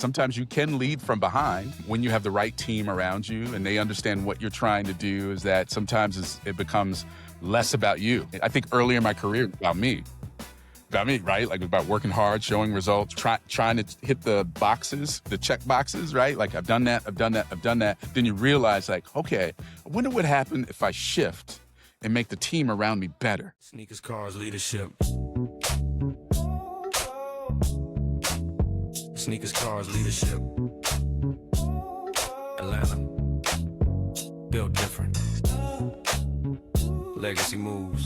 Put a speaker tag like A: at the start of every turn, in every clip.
A: Sometimes you can lead from behind when you have the right team around you and they understand what you're trying to do. Is that sometimes it becomes less about you. I think earlier in my career, about me, right? Like about working hard, showing results, trying to hit the boxes, the check boxes, right? Like I've done that, I've done that, I've done that. Then you realize like, okay, I wonder what happened if I shift and make the team around me better.
B: Sneakers, cars, leadership. Sneakers, cars, leadership. Atlanta. Built different. Legacy moves.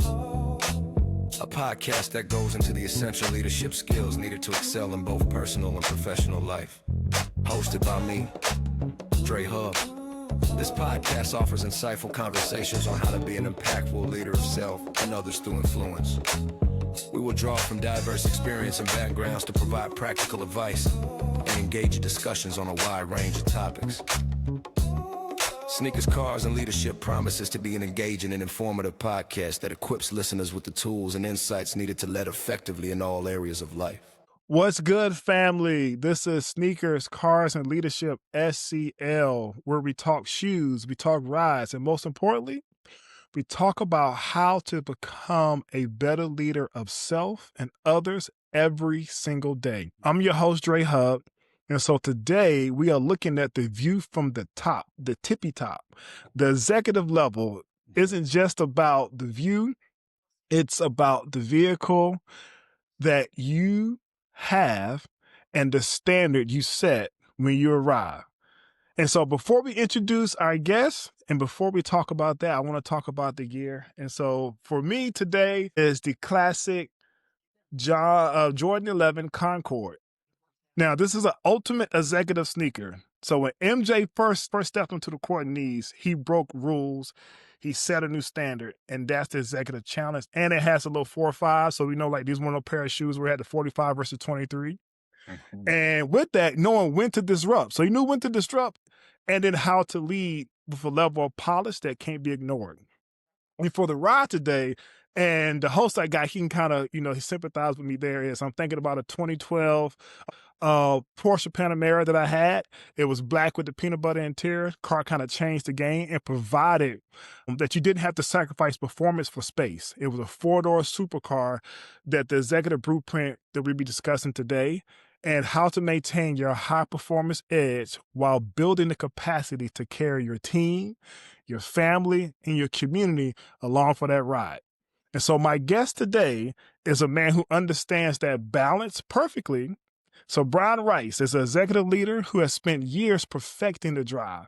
B: A podcast that goes into the essential leadership skills needed to excel in both personal and professional life. Hosted by me, Drae Hubb. This podcast offers insightful conversations on how to be an impactful leader of self and others through influence. We will draw from diverse experience and backgrounds to provide practical advice and engage in discussions on a wide range of topics. Sneakers, Cars, and Leadership promises to be an engaging and informative podcast that equips listeners with the tools and insights needed to lead effectively in all areas of life.
C: What's good, family? This is Sneakers, Cars, and Leadership SCL, where we talk shoes, we talk rides, and most importantly, we talk about how to become a better leader of self and others every single day. I'm your host, Drae Hubb. And so today we are looking at the view from the top, the tippy top. The executive level isn't just about the view, it's about the vehicle that you have and the standard you set when you arrive. And so before we introduce our guests and before we talk about that, I want to talk about the gear. And so for me today is the classic Jordan 11 Concord. Now, this is an ultimate executive sneaker. So when MJ first stepped onto the court knees, he broke rules. He set a new standard, and that's the executive challenge. And it has a little 4-5, so we know like these one of those pair of shoes where it had the 45 versus 23. Mm-hmm. And with that, knowing when to disrupt. So he knew when to disrupt and then how to lead with a level of polish that can't be ignored. And for the ride today, and the host I got, he can kind of, he sympathized with me there is I'm thinking about a 2012 Porsche Panamera that I had. It was black with the peanut butter interior. Car kind of changed the game and provided that you didn't have to sacrifice performance for space. It was a 4-door supercar that the executive blueprint that we'll be discussing today and how to maintain your high performance edge while building the capacity to carry your team, your family, and your community along for that ride. And so my guest today is a man who understands that balance perfectly. So Brian Rice is an executive leader who has spent years perfecting the drive.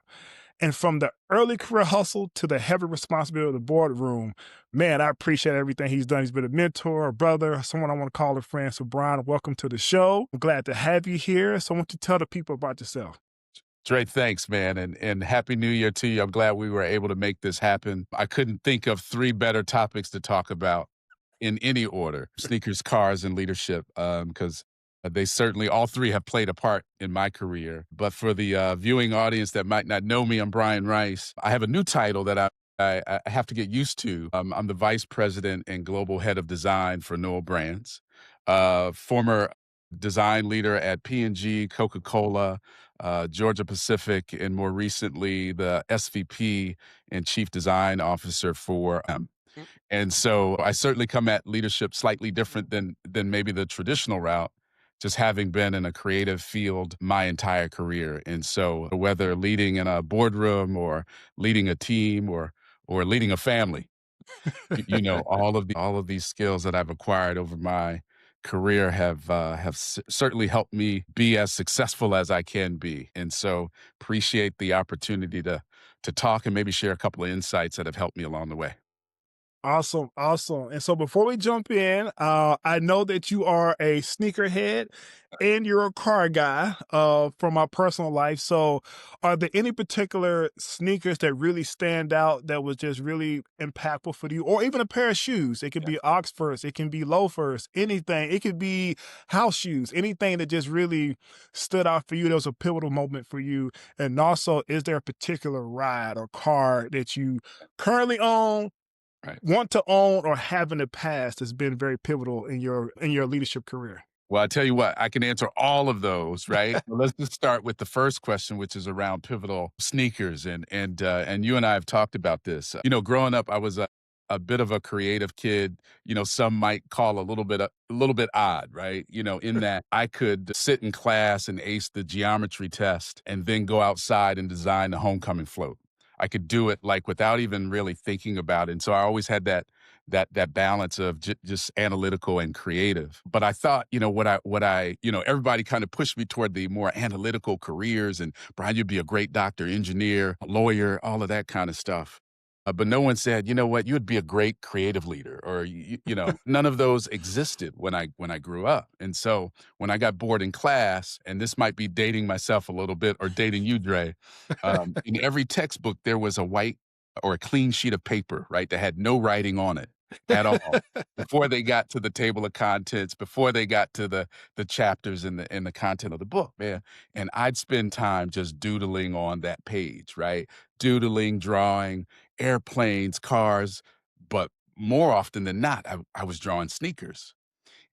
C: And from the early career hustle to the heavy responsibility of the boardroom, man, I appreciate everything he's done. He's been a mentor, a brother, someone I want to call a friend. So Brian, welcome to the show. I'm glad to have you here. So I want you to tell the people about yourself.
A: Dre, thanks, man, and Happy New Year to you. I'm glad we were able to make this happen. I couldn't think of 3 better topics to talk about in any order: sneakers, cars, and leadership, because they certainly, all 3 have played a part in my career. But for the viewing audience that might not know me, I'm Brian Rice. I have a new title that I have to get used to. I'm the Vice President and Global Head of Design for Newell Brands, former design leader at P&G, Coca-Cola, Georgia Pacific, and more recently the SVP and Chief Design Officer for And so I certainly come at leadership slightly different than maybe the traditional route, just having been in a creative field my entire career. And so whether leading in a boardroom or leading a team or leading a family, all of these skills that I've acquired over my career have certainly helped me be as successful as I can be. And so appreciate the opportunity to talk and maybe share a couple of insights that have helped me along the way.
C: Awesome. And so before we jump in, I know that you are a sneakerhead and you're a car guy from my personal life. So are there any particular sneakers that really stand out that was just really impactful for you? Or even a pair of shoes? It could be Oxfords, it can be loafers, anything. It could be house shoes, anything that just really stood out for you. That was a pivotal moment for you. And also, is there a particular ride or car that you currently own, want to own, or have in the past has been very pivotal in your leadership career?
A: Well, I tell you what, I can answer all of those, right? Well, let's just start with the first question, which is around pivotal sneakers, and you and I have talked about this. Growing up, I was a bit of a creative kid. Some might call a little bit odd, right? In that I could sit in class and ace the geometry test, and then go outside and design the homecoming float. I could do it like without even really thinking about it. And so I always had that balance of just analytical and creative. But I thought, everybody kind of pushed me toward the more analytical careers, and Brian, you'd be a great doctor, engineer, lawyer, all of that kind of stuff. But no one said, you know what, you would be a great creative leader, or none of those existed when I grew up. And so when I got bored in class, and this might be dating myself a little bit or dating you, Dre, in every textbook there was a white or a clean sheet of paper, right, that had no writing on it at all. Before they got to the table of contents, before they got to the chapters in the content of the book, man. And I'd spend time just doodling on that page, right? Doodling, drawing, airplanes, cars, but more often than not, I was drawing sneakers.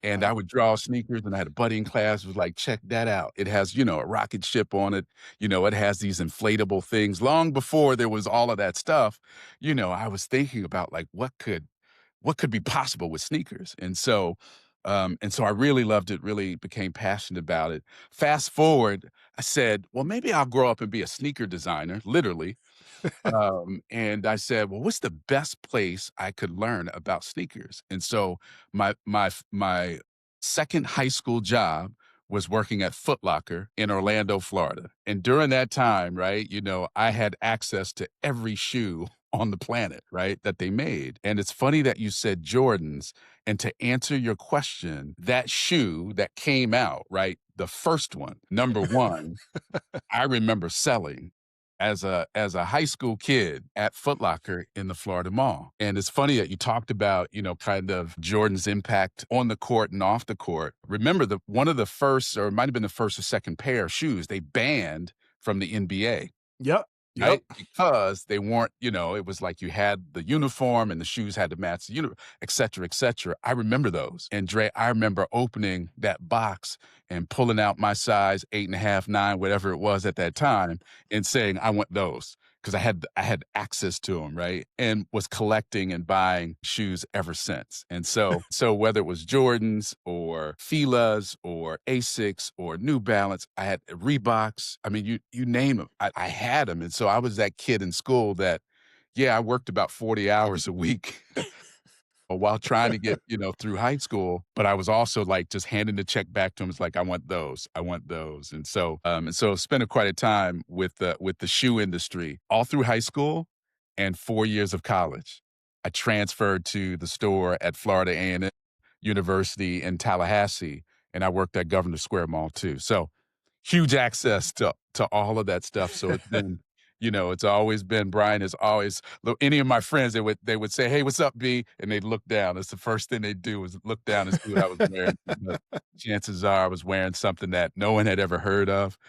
A: And I
C: Wow.
A: would draw sneakers, and I had a buddy in class who was like, check that out. It has, a rocket ship on it. It has these inflatable things. Long before there was all of that stuff, I was thinking about like what could be possible with sneakers. And so I really loved it, really became passionate about it. Fast forward, I said, well, maybe I'll grow up and be a sneaker designer, literally. And I said, well, what's the best place I could learn about sneakers? And so my second high school job was working at Foot Locker in Orlando, Florida. And during that time, right, I had access to every shoe on the planet, right, that they made. And it's funny that you said Jordans. And to answer your question, that shoe that came out, right, the first one, number one, I remember selling as a high school kid at Foot Locker in the Florida Mall. And it's funny that you talked about, kind of Jordan's impact on the court and off the court. Remember, the one of the first, or it might have been the first or second pair of shoes they banned from the NBA.
C: Yep. Yep.
A: Right? Because they weren't, it was like you had the uniform and the shoes had to match the uniform, et cetera, et cetera. I remember those. And Dre, I remember opening that box and pulling out my size 8.5, 9, whatever it was at that time, and saying, I want those. Because I had access to them, right? And was collecting and buying shoes ever since. And so whether it was Jordans or Fila's or Asics or New Balance, I had Reeboks. I mean, you name them, I had them. And so I was that kid in school that, yeah, I worked about 40 hours a week while trying to get, through high school. But I was also like just handing the check back to him. It's like, I want those. I want those. And so spent quite a time with the shoe industry all through high school and 4 years of college. I transferred to the store at Florida A&M University in Tallahassee, and I worked at Governor Square Mall too. So huge access to all of that stuff. So it's been, it's always been, Brian is always, look, any of my friends, they would say, hey, what's up, B? And they'd look down. That's the first thing they'd do, was look down and see what I was wearing. But chances are I was wearing something that no one had ever heard of,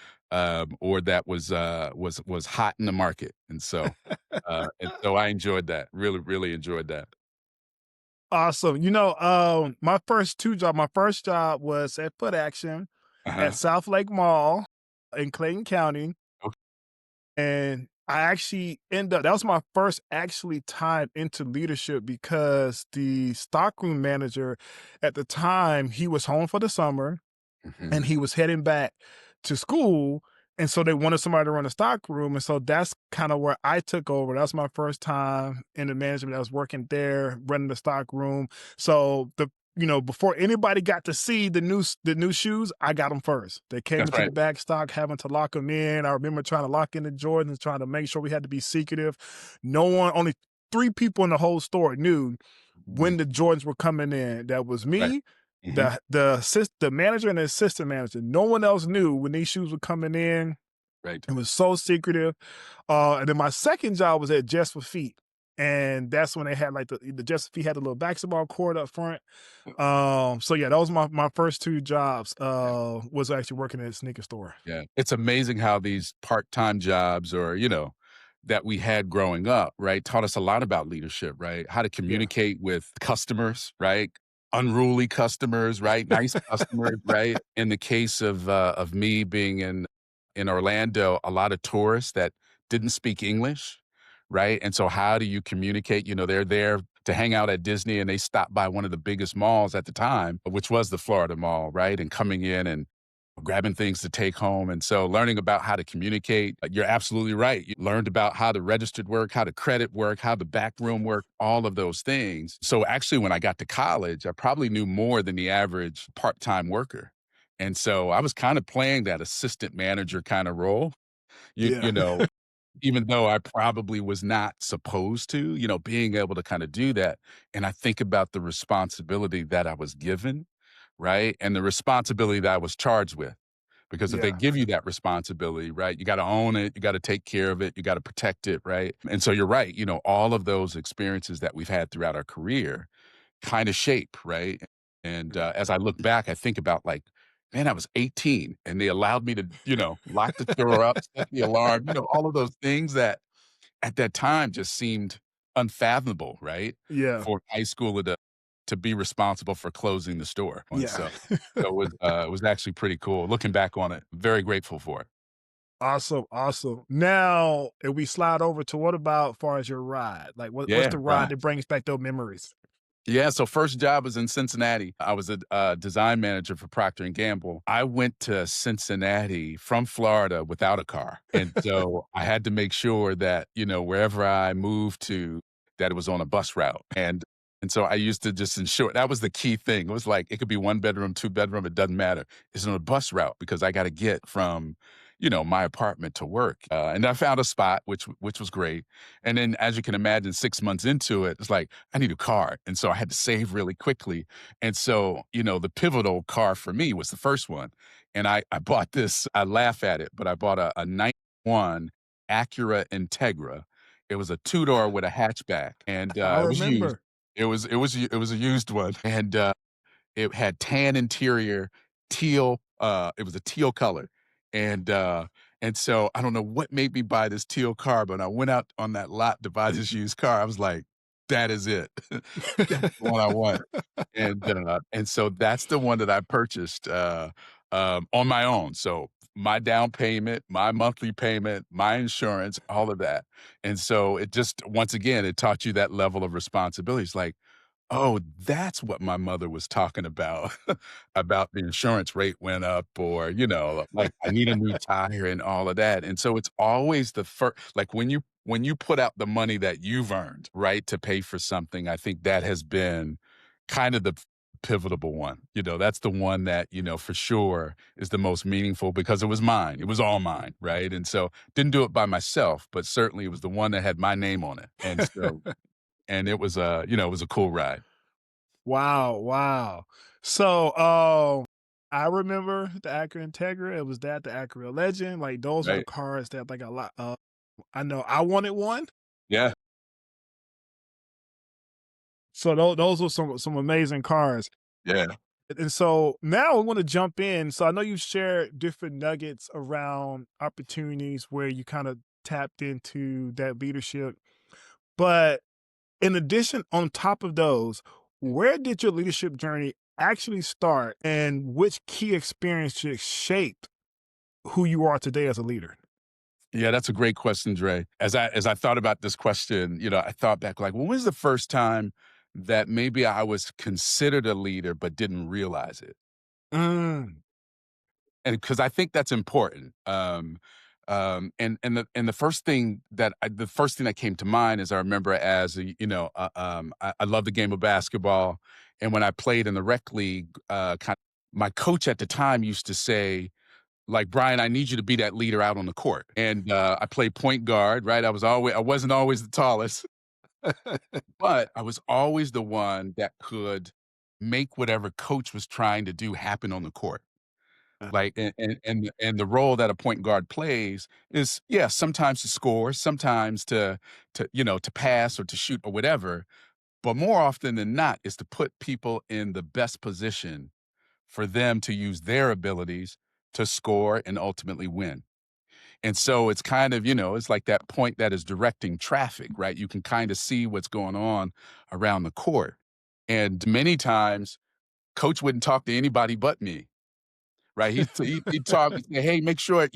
A: or that was hot in the market. And so I enjoyed that. Really, really enjoyed that.
C: Awesome. My first job was at Foot Action at
A: Uh-huh.
C: South Lake Mall in Clayton County.
A: Okay.
C: And I actually that was my first actually time into leadership, because the stockroom manager at the time, he was home for the summer
A: Mhm.
C: and he was heading back to school. And so they wanted somebody to run the stock room. And so that's kind of where I took over. That was my first time in the management. I was working there, running the stock room. So before anybody got to see the new shoes, I got them first. They came
A: That's
C: into the
A: right.
C: back stock, having to lock them in. I remember trying to lock in the Jordans, trying to make sure we had to be secretive. Only three people in the whole store knew
A: Mhm.
C: when the Jordans were coming in. That was
A: Right.
C: me,
A: Mhm.
C: the manager, and the assistant manager. No one else knew when these shoes were coming in.
A: Right.
C: It was so secretive. And then my second job was at Just for Feet. And that's when they had like the Just for Feet had a little basketball court up front. So yeah, that was my first two jobs, was actually working at a sneaker store.
A: Yeah. It's amazing how these part-time jobs, or, that we had growing up, right, taught us a lot about leadership, right? How to
C: Yeah.
A: communicate with customers, right? unruly customers, right? Nice customers, right? In the case of me being in Orlando, a lot of tourists that didn't speak English, right? And so how do you communicate? You know, they're there to hang out at Disney and they stopped by one of the biggest malls at the time, which was the Florida Mall, right? And coming in and grabbing things to take home. And so learning about how to communicate, you're absolutely right. You learned about how the registered work, how the credit work, how the back room work, all of those things. So actually, when I got to college, I probably knew more than the average part-time worker. And so I was kind of playing that assistant manager kind of role,
C: Yeah.
A: you know, even though I probably was not supposed to, being able to kind of do that. And I think about the responsibility that I was given, right? And the responsibility that I was charged with. Because if they
C: Yeah.
A: give you that responsibility, right, you got to own it, you got to take care of it, you got to protect it, right? And so you're right, all of those experiences that we've had throughout our career kind of shape, right? And
C: Yeah.
A: as I look back, I think about like, man, I was 18 and they allowed me to, lock the door up, set the alarm, all of those things that at that time just seemed unfathomable, right?
C: Yeah.
A: For high schooler to be responsible for closing the store. And
C: Yeah.
A: so it was actually pretty cool. Looking back on it, very grateful for it.
C: Awesome, awesome. Now, if we slide over to what about far as your ride? Like, what's
A: Yeah,
C: the ride
A: right.
C: that brings back those memories?
A: Yeah, so first job was in Cincinnati. I was a design manager for Procter& and Gamble. I went to Cincinnati from Florida without a car, and so I had to make sure that, wherever I moved to, that it was on a bus route, and so I used to just ensure that was the key thing. It was like, it could be 1 bedroom, 2 bedroom, it doesn't matter. It's on a bus route because I gotta get from, my apartment to work, and I found a spot, which was great, and then, as you can imagine, 6 months into it, it's like, I need a car. And so I had to save really quickly. And so, the pivotal car for me was the first one. And I bought this, I laugh at it, but I bought a 91 Acura Integra. It was a two-door with a hatchback and
C: I
A: it was used.
C: remember.
A: It was a used one. And it had tan interior, teal, it was a teal color, and, uh, and so I don't know what made me buy this teal car, but I went out on that lot to buy this used car. I was like, "That is it. That's the one I want." And so that's the one that I purchased, on my own. So my down payment, my monthly payment, my insurance, all of that. And so it just once again, it taught you that level of responsibility. It's like, oh, that's what my mother was talking about, about the insurance rate went up or, like I need a new tire and all of that. And so it's always the first, like when you put out the money that you've earned, right, to pay for something, I think that has been kind of the pivotal one. That's the one that, for sure is the most meaningful because it was mine. It was all mine, right? And so didn't do it by myself, but certainly it was the one that had my name on it. And it was a cool ride.
C: Wow, wow. So, I remember the Acura Integra. It was that, the Acura Legend. Like, those are the
A: Right.
C: cars that, like, a lot I know I wanted one.
A: Yeah.
C: So those were some amazing cars.
A: Yeah.
C: And so now I want to jump in. So I know you shared different nuggets around opportunities where you kind of tapped into that leadership. But in addition, on top of those, where did your leadership journey actually start and which key experiences shaped who you are today as a leader?
A: Yeah, that's a great question, Dre. As I thought about this question, I thought back like, when was the first time that maybe I was considered a leader but didn't realize it?
C: Mm,
A: And because I think that's important. And the first thing that came to mind is I remember as a, I love the game of basketball, and when I played in the rec league, my coach at the time used to say, like, "Brian, I need you to be that leader out on the court." And I played point guard, right? I wasn't always the tallest, but I was always the one that could make whatever coach was trying to do happen on the court. Like, and the role that a point guard plays is, yeah, sometimes to score, sometimes to pass or to shoot or whatever, but more often than not is to put people in the best position for them to use their abilities to score and ultimately win. And so it's kind of, it's like that point that is directing traffic, right? You can kind of see what's going on around the court. And many times Coach wouldn't talk to anybody but me. Right, he'd talk, he'd say, "Hey, make sure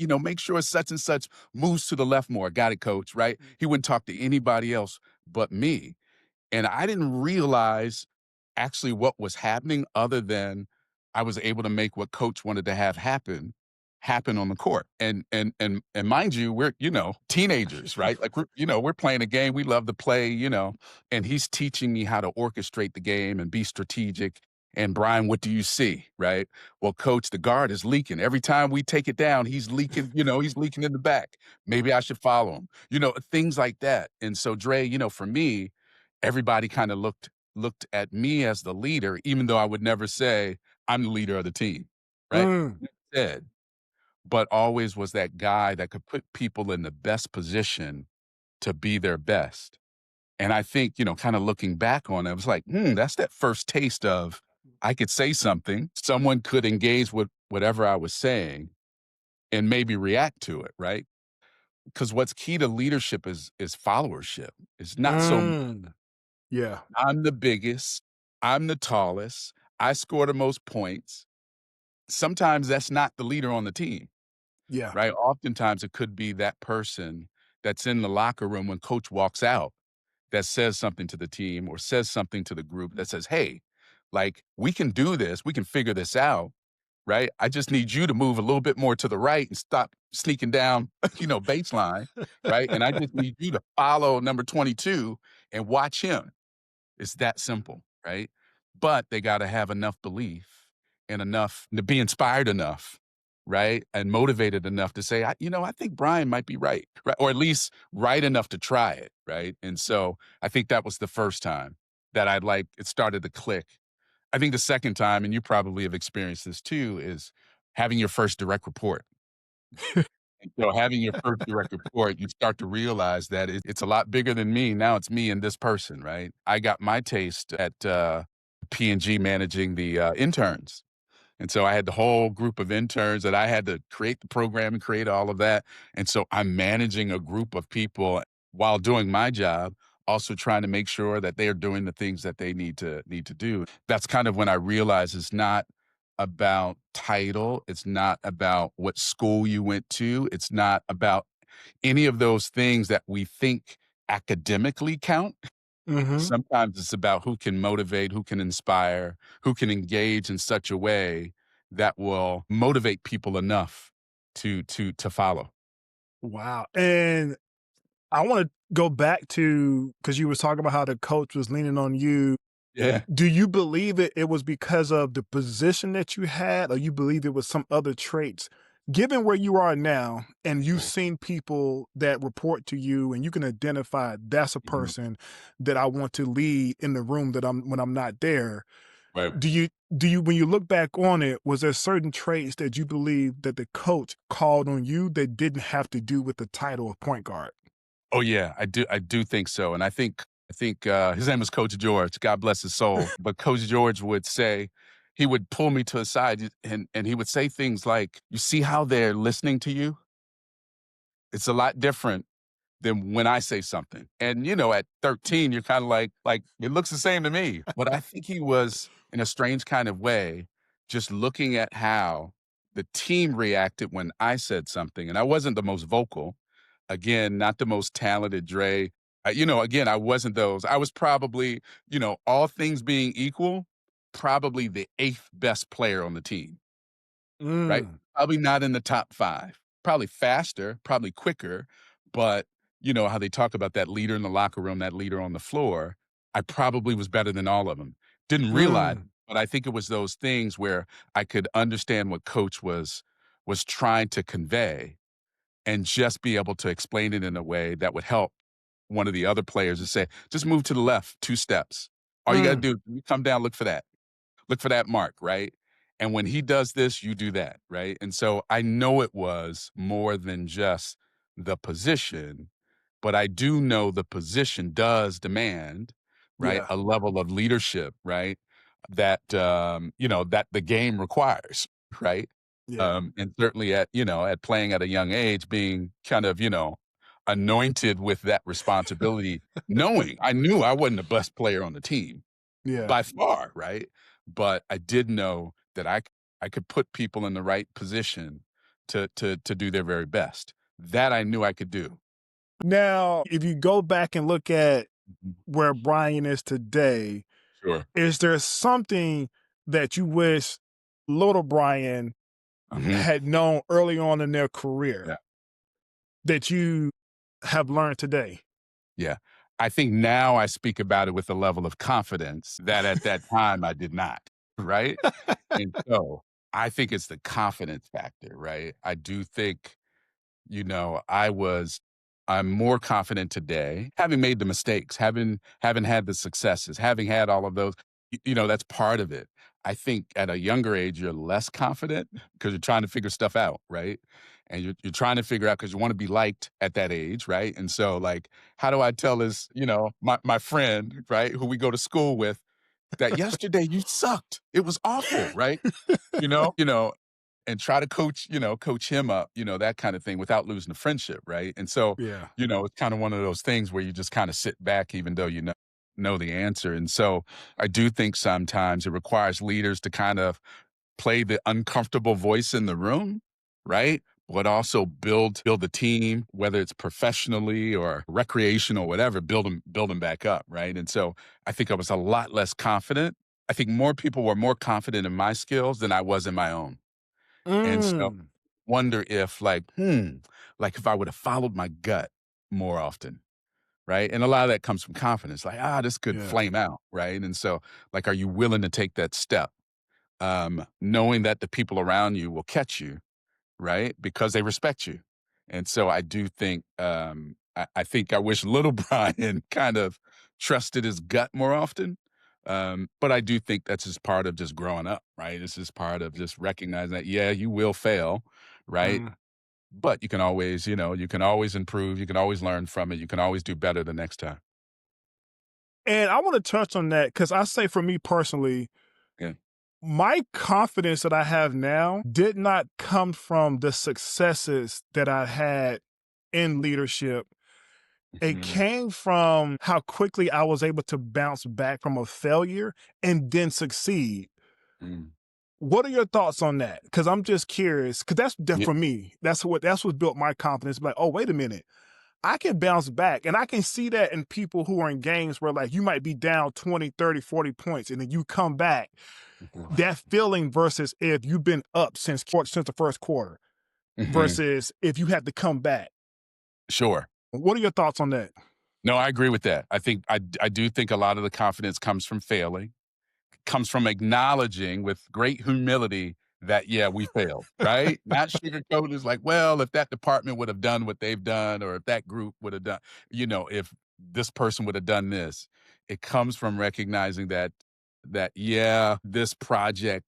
A: such and such moves to the left more." "Got it, coach," right? He wouldn't talk to anybody else but me, and I didn't realize actually what was happening other than I was able to make what coach wanted to have happen on the court. And mind you, we're, teenagers, right? Like we're playing a game, we love to play, and he's teaching me how to orchestrate the game and be strategic. And Brian, what do you see? Right? Well, coach, the guard is leaking. Every time we take it down, he's leaking, he's leaking in the back. Maybe I should follow him. Things like that. And so Drae, for me, everybody kind of looked at me as the leader, even though I would never say I'm the leader of the team, right?
C: Mm.
A: Said, but always was that guy that could put people in the best position to be their best. And I think, kind of looking back on it, I was like, that's that first taste of I could say something, someone could engage with whatever I was saying and maybe react to it, right? Because what's key to leadership is followership. It's not so
C: Mm. Yeah.
A: I'm the biggest, I'm the tallest, I score the most points. Sometimes that's not the leader on the team,
C: Yeah.
A: right? Oftentimes it could be that person that's in the locker room when coach walks out that says something to the team or says something to the group that says, "Hey, like we can do this, we can figure this out, right? I just need you to move a little bit more to the right and stop sneaking down, baseline, right? And I just need you to follow number 22 and watch him." It's that simple, right? But they gotta have enough belief and enough to be inspired enough, right? And motivated enough to say, I think Brian might be right? Or at least right enough to try it, right? And so I think that was the first time that it started to click. I think the second time, and you probably have experienced this too, is having your first direct report. And so having your first direct report, you start to realize that it's a lot bigger than me. Now it's me and this person, right? I got my taste at P&G managing the interns. And so I had the whole group of interns that I had to create the program and create all of that. And so I'm managing a group of people while doing my job, also trying to make sure that they are doing the things that they need to do. That's kind of when I realized it's not about title. It's not about what school you went to. It's not about any of those things that we think academically count.
C: Mhm.
A: Sometimes it's about who can motivate, who can inspire, who can engage in such a way that will motivate people enough to follow.
C: Wow. And I wanna go back to because you was talking about how the coach was leaning on you.
A: Yeah.
C: Do you believe it was because of the position that you had, or you believe it was some other traits? Given where you are now, and you've
A: Mhm.
C: seen people that report to you, and you can identify that's a
A: Mhm.
C: person that I want to lead in the room that I'm when I'm not there.
A: Right.
C: Do you when you look back on it, was there certain traits that you believe that the coach called on you that didn't have to do with the title of point guard?
A: Oh yeah, I do think so. And I think his name was Coach George. God bless his soul. But Coach George would say, he would pull me to the side and he would say things like, "You see how they're listening to you? It's a lot different than when I say something." And, at 13, you're kind of like, it looks the same to me. But I think he was, in a strange kind of way, just looking at how the team reacted when I said something. And I wasn't the most vocal. Again, not the most talented Dre. Again, I wasn't those. I was probably, all things being equal, probably the eighth best player on the team, right?
C: Mm,
A: Probably not in the top 5. Probably faster, probably quicker, but you know how they talk about that leader in the locker room, that leader on the floor. I probably was better than all of them. Didn't realize,
C: mm,
A: but I think it was those things where I could understand what coach was trying to convey and just be able to explain it in a way that would help one of the other players to say, "Just move to the left 2 steps. All you gotta
C: mm.
A: do, you come down, look for that mark," right? And when he does this, you do that, right? And so I know it was more than just the position, but I do know the position does demand, right,
C: Yeah,
A: a level of leadership, right, that the game requires, right?
C: yeah.
A: And certainly at playing at a young age, being kind of, anointed with that responsibility, knowing I knew I wasn't the best player on the team
C: Yeah.
A: by far, right? but I did know that I could put people in the right position to do their very best. That I knew I could do.
C: Now, if you go back and look at
A: Mhm.
C: where Brian is today,
A: Sure.
C: is there something that you wish little Brian
A: Mhm.
C: had known early on in their career
A: Yeah.
C: that you have learned today?
A: Yeah. I think now I speak about it with a level of confidence that at that time I did not, right? And so I think it's the confidence factor, right? I do think, you know, I'm more confident today, having made the mistakes, having had the successes, having had all of those, you know, that's part of it. I think at a younger age, you're less confident because you're trying to figure stuff out, right? And you're trying to figure out because you want to be liked at that age, right? And so, like, how do I tell this, you know, my friend, right, who we go to school with, that yesterday you sucked. It was awful, right? You know, and try to coach him up, you know, that kind of thing without losing the friendship, right? And so,
C: Yeah.
A: you know, it's kind of one of those things where you just kind of sit back even though you know the answer. And so I do think sometimes it requires leaders to kind of play the uncomfortable voice in the room, right? But also build the team, whether it's professionally or recreational, whatever, build them back up, right? And so I think I was a lot less confident. I think more people were more confident in my skills than I was in my own. And so
C: Mm.
A: wonder if like if I would have followed my gut more often, right? And a lot of that comes from confidence, like, this could
C: Yeah.
A: flame out, right? And so, like, are you willing to take that step? Knowing that the people around you will catch you, right? Because they respect you. And so I do think, I think I wish little Brian kind of trusted his gut more often. But I do think that's just part of just growing up, right? It's just part of just recognizing that, yeah, you will fail, right?
C: Mm.
A: But you can always, you can always improve. You can always learn from it. You can always do better the next time.
C: And I want to touch on that because I say for me personally,
A: Yeah.
C: my confidence that I have now did not come from the successes that I had in leadership. It
A: Mhm.
C: came from how quickly I was able to bounce back from a failure and then succeed.
A: Mm.
C: What are your thoughts on that? Because I'm just curious. Because that's
A: Yeah.
C: for me. That's what built my confidence. Like, oh, wait a minute, I can bounce back, and I can see that in people who are in games where like you might be down 20, 30, 40 points, and then you come back.
A: Mhm.
C: That feeling versus if you've been up since the first quarter
A: Mhm.
C: versus if you had to come back.
A: Sure.
C: What are your thoughts on that?
A: No, I agree with that. I think I do think a lot of the confidence comes from failing, comes from acknowledging with great humility that, yeah, we failed, right? Not sugarcoating. It's like, well, if that department would have done what they've done, or if that group would have done, if this person would have done this, it comes from recognizing that yeah, this project,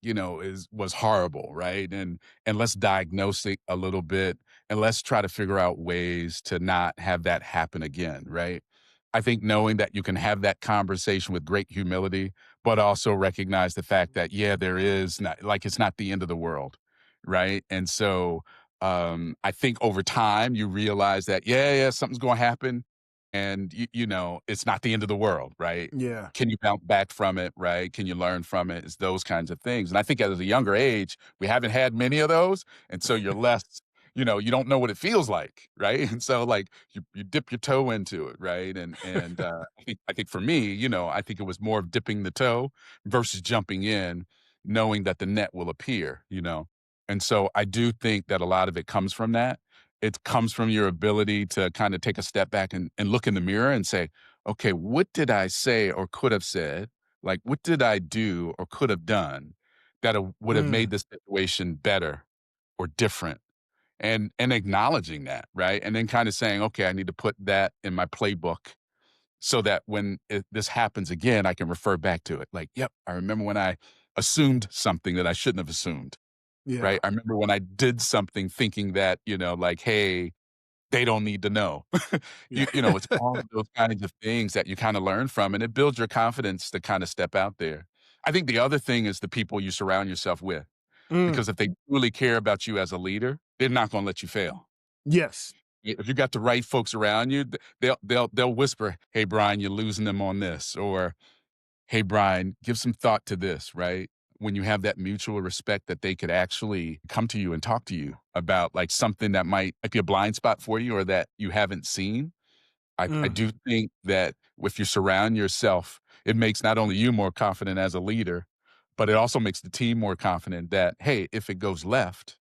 A: was horrible, right? And let's diagnose it a little bit, and let's try to figure out ways to not have that happen again, right? I think knowing that you can have that conversation with great humility, but also recognize the fact that, yeah, there is not, like, it's not the end of the world, right? And so, I think over time you realize that, yeah, something's going to happen, and it's not the end of the world, right?
C: Yeah.
A: Can you bounce back from it, right? Can you learn from it? It's those kinds of things. And I think at a younger age, we haven't had many of those, and so you're less, you don't know what it feels like, right? And so, like, you dip your toe into it, right? And I think for me, I think it was more of dipping the toe versus jumping in, knowing that the net will appear. And so I do think that a lot of it comes from that. It comes from your ability to kind of take a step back and look in the mirror and say, okay, what did I say or could have said? Like, what did I do or could have done that would have made
C: Mm.
A: the situation better or different? And acknowledging that, right? And then kind of saying, okay, I need to put that in my playbook so that when this happens again, I can refer back to it. Like, yep, I remember when I assumed something that I shouldn't have assumed,
C: Yeah.
A: right? I remember when I did something thinking that, like, hey, they don't need to know.
C: Yeah.
A: It's all of those kinds of things that you kind of learn from, and it builds your confidence to kind of step out there. I think the other thing is the people you surround yourself with,
C: Mm.
A: because if they truly care about you as a leader, they're not going to let you fail.
C: Yes.
A: If you got the right folks around you, they'll whisper, "Hey, Brian, you're losing them on this," or "Hey, Brian, give some thought to this," right? When you have that mutual respect that they could actually come to you and talk to you about, like, something that might be a blind spot for you or that you haven't seen. I
C: Mm.
A: do think that if you surround yourself, it makes not only you more confident as a leader, but it also makes the team more confident that, "Hey, if it goes left,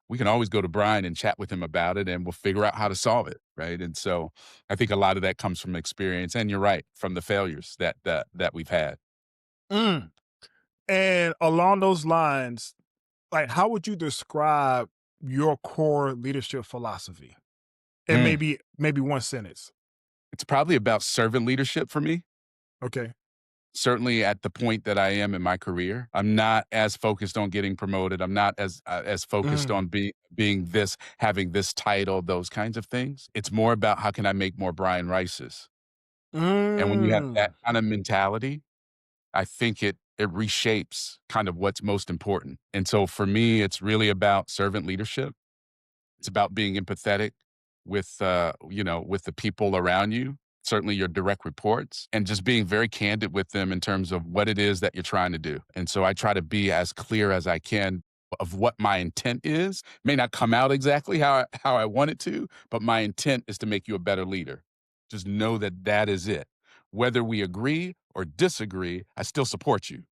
A: we can always go to Brian and chat with him about it, and we'll figure out how to solve it," right? And so, I think a lot of that comes from experience, and you're right, from the failures that we've had.
C: Mm. And along those lines, like, how would you describe your core leadership philosophy? And
A: Mm.
C: maybe one sentence.
A: It's probably about servant leadership for me.
C: Okay.
A: Certainly at the point that I am in my career, I'm not as focused on getting promoted. I'm not as focused
C: Mm.
A: on being this, having this title, those kinds of things. It's more about how can I make more Brian Rices? And when you have that
C: Mm.
A: kind of mentality, I think it reshapes kind of what's most important. And so for me, it's really about servant leadership. It's about being empathetic with, with the people around you, certainly your direct reports, and just being very candid with them in terms of what it is that you're trying to do. And so I try to be as clear as I can of what my intent is. May not come out exactly how I want it to, but my intent is to make you a better leader. Just know that that is it. Whether we agree or disagree, I still support you.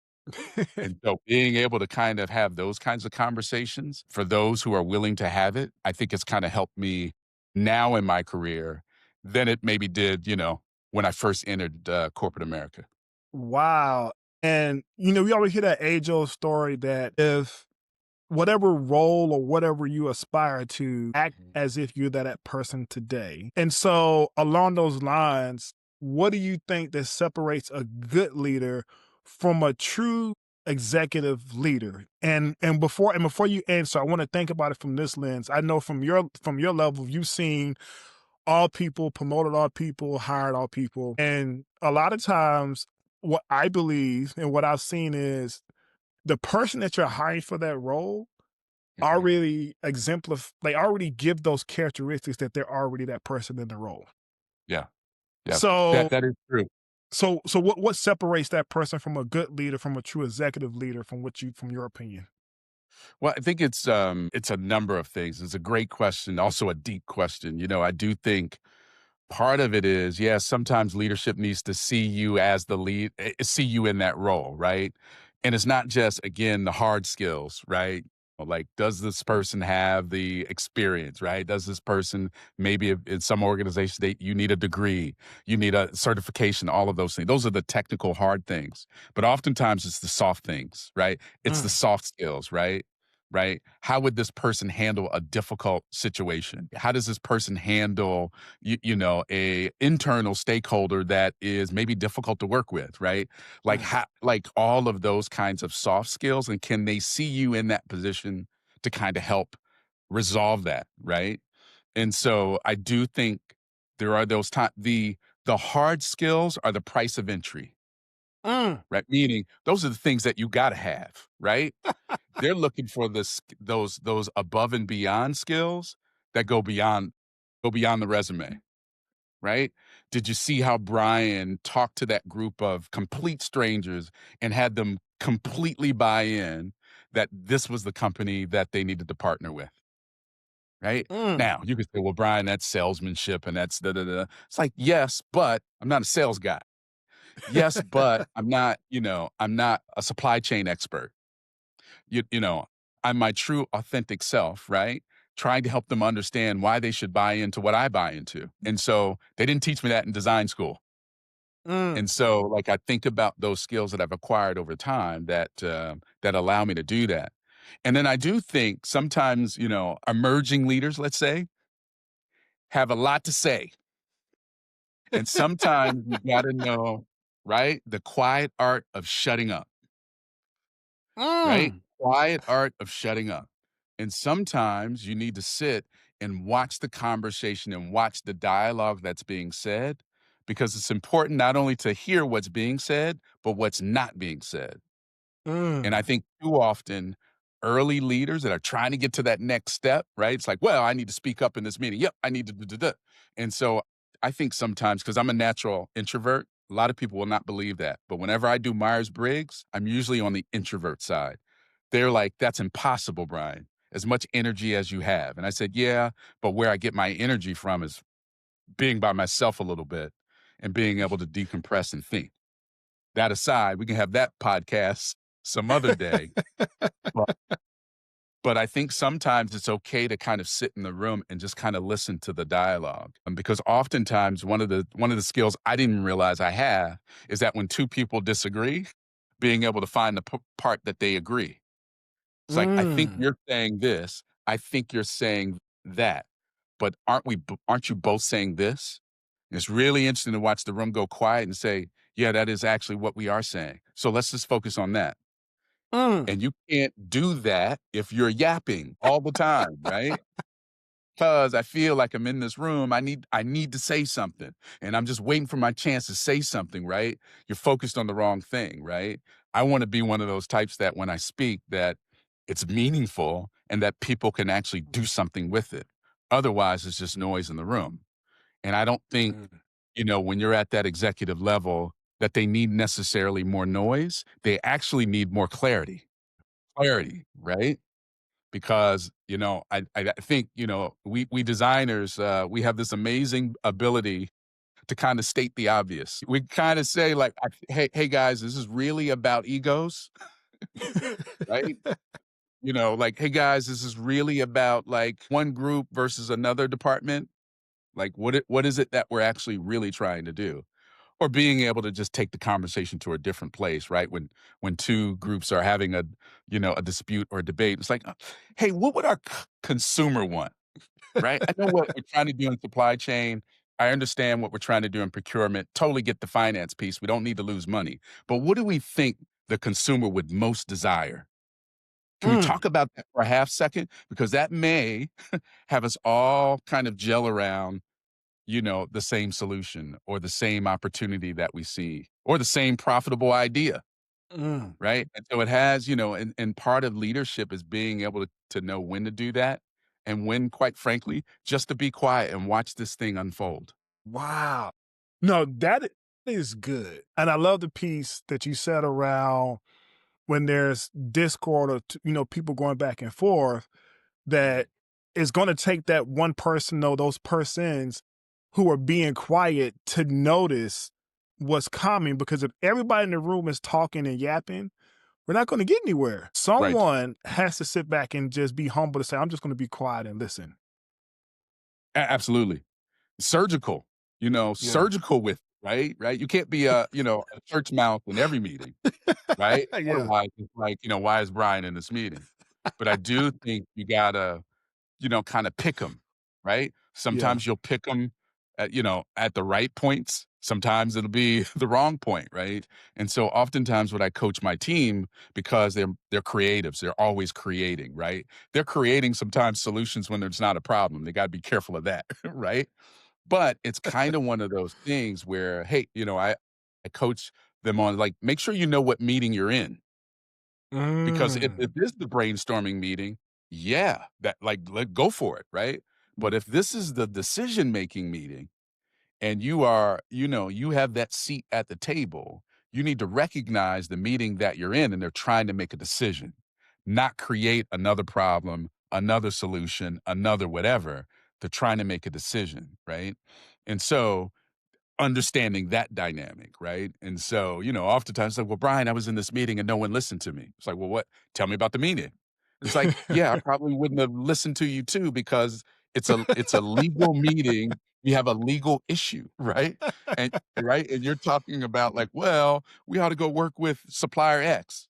A: And so being able to kind of have those kinds of conversations for those who are willing to have it, I think it's kind of helped me now in my career than it maybe did, when I first entered corporate America.
C: Wow. And, we always hear that age-old story that if whatever role or whatever you aspire to, act as if you're that person today. And so along those lines, what do you think that separates a good leader from a true executive leader? And before you answer, I want to think about it from this lens. I know from your level, you've seen all people, promoted all people, hired all people. And a lot of times what I believe and what I've seen is the person that you're hiring for that role
A: Mhm.
C: already they already give those characteristics that they're already that person in the role.
A: Yeah, yeah,
C: So
A: that is true.
C: so what separates that person from a good leader, from a true executive leader, from your opinion?
A: Well, I think it's a number of things. It's a great question, also a deep question. I do think part of it is, yeah, sometimes leadership needs to see you as the lead, see you in that role, right? And it's not just, again, the hard skills, right? Like, does this person have the experience, right? Does this person, maybe in some organizations, you need a degree, you need a certification, all of those things. Those are the technical hard things. But oftentimes it's the soft things, right? It's the
C: Mm,
A: soft skills, right? Right? How would this person handle a difficult situation? How does this person handle a internal stakeholder that is maybe difficult to work with, right? Like
C: mm,
A: how, like all of those kinds of soft skills, and can they see you in that position to kind of help resolve that, right? And so I do think there are those times. The hard skills are the price of entry,
C: mm,
A: right? Meaning those are the things that you got to have, right? They're looking for those above and beyond skills that go beyond the resume, right? Did you see how Brian talked to that group of complete strangers and had them completely buy in that this was the company that they needed to partner with, right?
C: mm.
A: Now, you could say, "Well, Brian, that's salesmanship and that's da da da." It's like, "Yes, but I'm not a sales guy. Yes, but I'm not a supply chain expert. You know, I'm my true authentic self, right? Trying to help them understand why they should buy into what I buy into." And so they didn't teach me that in design school.
C: Mm,
A: And so, like, I think about those skills that I've acquired over time that allow me to do that. And then I do think sometimes, emerging leaders, let's say, have a lot to say. And sometimes you got to know, right? The quiet art of shutting up, right?
C: mm,
A: Quiet art of shutting up. And sometimes you need to sit and watch the conversation and watch the dialogue that's being said, because it's important not only to hear what's being said, but what's not being said. And I
C: mm,
A: think too often, early leaders that are trying to get to that next step, right? It's like, well, I need to speak up in this meeting. Yep, I need to. And so I think sometimes, because I'm a natural introvert, A lot of people will not believe that. But whenever I do Myers-Briggs, I'm usually on the introvert side. They're like, "That's impossible, Brian, as much energy as you have." And I said, "Yeah, but where I get my energy from is being by myself a little bit and being able to decompress and think. That aside, we can have that podcast some other day. But but I think sometimes it's okay to kind of sit in the room and just kind of listen to the dialogue. Because oftentimes one of the skills I didn't realize I have is that when two people disagree, being able to find the part that they agree. It's like, I think
C: Mm.
A: you're saying this. I think you're saying that. But aren't you both saying this? And it's really interesting to watch the room go quiet and say, yeah, that is actually what we are saying. So let's just focus on that.
C: Mm.
A: And you can't do that if you're yapping all the time, right? Because I feel like I'm in this room, I need to say something, and I'm just waiting for my chance to say something, right? You're focused on the wrong thing, right? I wanna be one of those types that when I speak that it's meaningful and that people can actually do something with it. Otherwise, it's just noise in the room, and I don't think,
C: Mm.
A: when you're at that executive level, that they need necessarily more noise. They actually need more clarity. Clarity, right? Because I think we designers we have this amazing ability to kind of state the obvious. We kind of say like, hey guys, this is really about egos, right? Like, hey guys, this is really about like one group versus another department. Like, what is it that we're actually really trying to do? Or being able to just take the conversation to a different place, right? When two groups are having a dispute or a debate, it's like, hey, what would our consumer want, right? I know what we're trying to do in supply chain. I understand what we're trying to do in procurement. Totally get the finance piece. We don't need to lose money. But what do we think the consumer would most desire? Can we
C: Mm.
A: talk about that for a half second? Because that may have us all kind of gel around the same solution or the same opportunity that we see or the same profitable idea,
C: Mm.
A: right? And so it has, and part of leadership is being able to know when to do that and when, quite frankly, just to be quiet and watch this thing unfold.
C: Wow. No, that is good. And I love the piece that you said around when there's discord or, people going back and forth, that it's going to take that one person or those persons who are being quiet to notice what's coming. Because if everybody in the room is talking and yapping, we're not going to get anywhere.
A: Right.
C: Someone has to sit back and just be humble to say, I'm just going to be quiet and listen.
A: Absolutely. Surgical,
C: Yeah.
A: surgical with, right? Right. You can't be a church mouth in every meeting, right?
C: Yeah.
A: Otherwise, it's like, why is Brian in this meeting? But I do think you gotta kind of pick them, right?
C: Yeah.
A: Sometimes you'll pick them at the right points. Sometimes it'll be the wrong point, right? And so oftentimes what I coach my team, because they're creatives, they're always creating, right? They're creating sometimes solutions when there's not a problem. They got to be careful of that, right? But it's kind of one of those things where, hey, I coach them on like, make sure you know what meeting you're in, because if
C: Mm.
A: it is the brainstorming meeting, yeah, that like go for it, right? But if this is the decision-making meeting and you have that seat at the table, you need to recognize the meeting that you're in and they're trying to make a decision, not create another problem, another solution, another whatever. They're trying to make a decision, right? And so understanding that dynamic, right? And so, oftentimes it's like, well, Brian, I was in this meeting and no one listened to me. It's like, well, what? Tell me about the meeting. It's like, yeah, I probably wouldn't have listened to you too because it's a legal meeting. We have a legal issue, right? And right, and you're talking about like, well, we ought to go work with supplier X.